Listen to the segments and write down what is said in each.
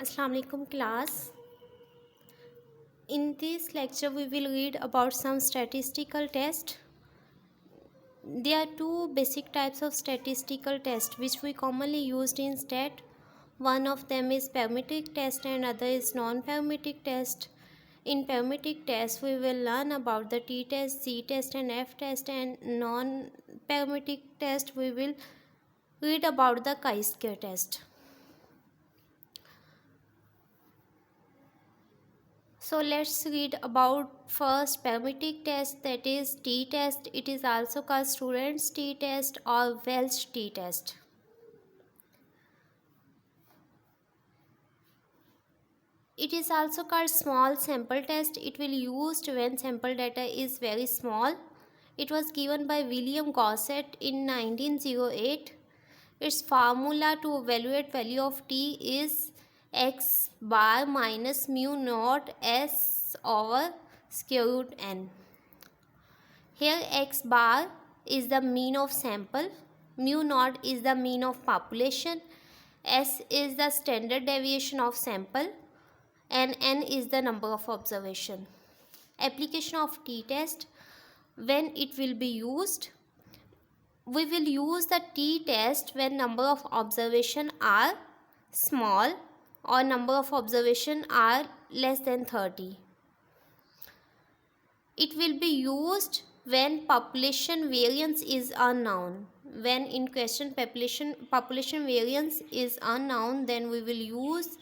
Assalamu alaikum class. In this lecture we will read about some statistical tests. There are two basic types of statistical tests which we commonly used in stat. One of them is parametric test and other is non-parametric test. In parametric test we will learn about the t-test, z-test and f-test, and non-parametric test we will read about the chi-square test. So let's read about first parametric test, that is t-test. It is also called student's t-test or Welch t-test. It is also called small sample test. It will used when sample data is very small. It was given by William Gossett in 1908. Its formula to evaluate value of t is x bar minus mu naught s over square root n. Here x bar is the mean of sample, mu naught is the mean of population, s is the standard deviation of sample, and n is the number of observation. Application of t-test, when it will be used, we will use the t-test when number of observation are small or number of observation are less than 30. It will be used when population variance is unknown. When in question population variance is unknown, then we will use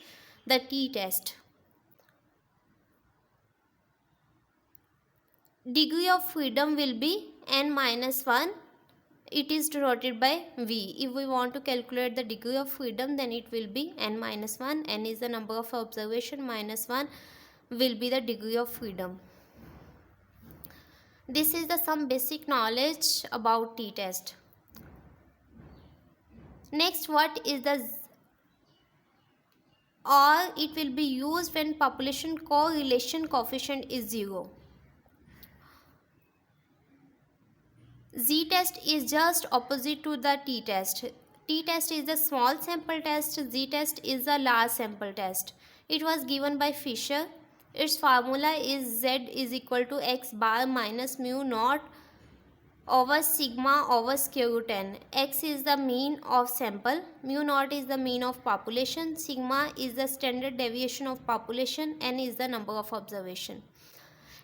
the t-test. Degree of freedom will be n minus 1. It is denoted by v. If we want to calculate the degree of freedom, then it will be n minus 1. N is the number of observation, minus 1 will be the degree of freedom. This is the some basic knowledge about t-test. Next, what is the or it will be used when population correlation coefficient is 0. Z-test is just opposite to the t-test. T-test is the small sample test, z-test is the large sample test. It was given by Fisher. Its formula is z is equal to x bar minus mu naught over sigma over square root n. X is the mean of sample, mu naught is the mean of population, sigma is the standard deviation of population, n is the number of observation.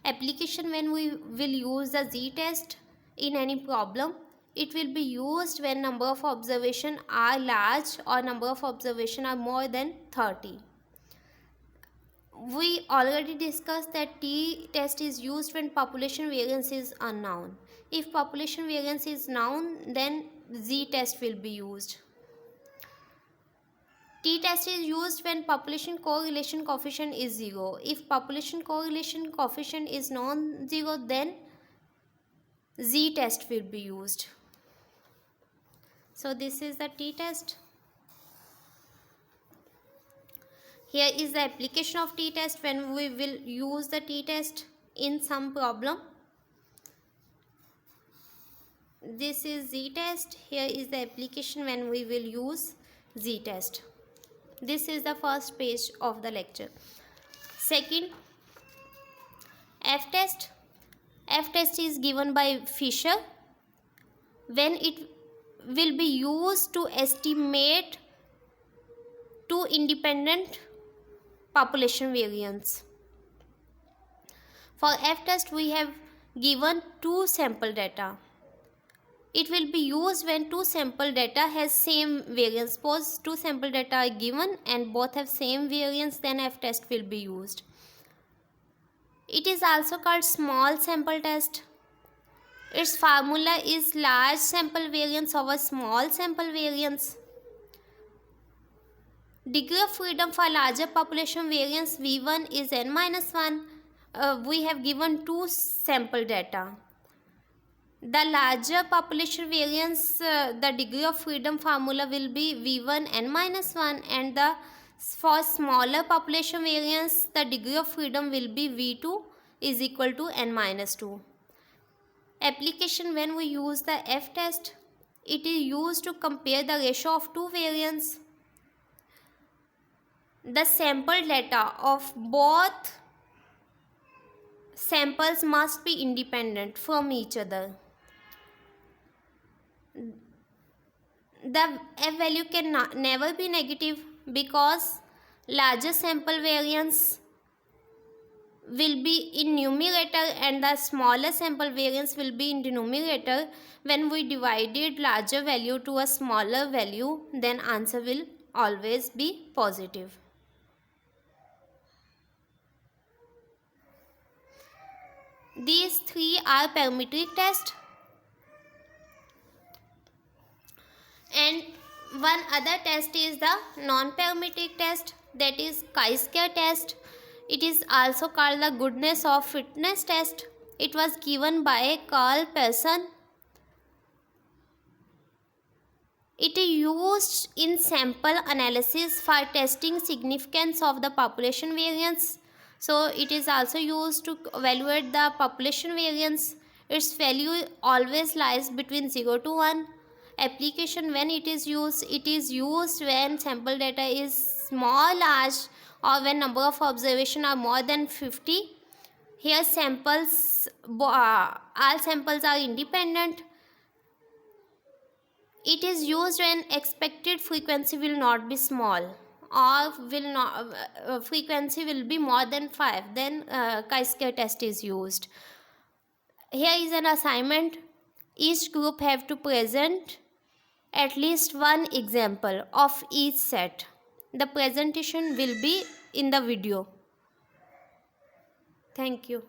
Application when we will use the z-test in any problem, it will be used when number of observation are large or number of observation are more than 30. We already discussed that t-test is used when population variance is unknown. If population variance is known, then z-test will be used. T-test is used when population correlation coefficient is 0. If population correlation coefficient is non-zero, then z-test will be used. So this is the t-test. Here is the application of t-test when we will use the t-test in some problem. This is z-test. Here is the application when we will use z-test. This is the first page of the lecture. Second, f-test. F-test is given by Fisher when it will be used to estimate two independent population variance. For f-test we have given two sample data. It will be used when two sample data has same variance. Suppose two sample data are given and both have same variance, then f-test will be used. It is also called small sample test. Its formula is large sample variance over small sample variance. Degree of freedom for larger population variance V1 is n minus 1. We have given two sample data. The larger population variance, the degree of freedom formula will be V1 n minus 1, and for smaller population variance, the degree of freedom will be V2 is equal to n minus 2. Application when we use the f-test, it is used to compare the ratio of two variance. The sample data of both samples must be independent from each other. The F value can never be negative because larger sample variance will be in numerator and the smaller sample variance will be in denominator. When we divided larger value to a smaller value, then answer will always be positive. These three are parametric test, and one other test is the non-parametric test, that is chi-square test. It is also called the goodness of fitness test. It was given by Carl Pearson. It is used in sample analysis for testing significance of the population variance. So it is also used to evaluate the population variance. Its value always lies between 0 to 1. Application when it is used when sample data is small, large, or when number of observation are more than 50. Here all samples are independent. It is used when expected frequency will not be small or will not frequency will be more than 5, then chi-square test is used. Here is an assignment. Each group have to present at least one example of each set. The presentation will be in the video. Thank you.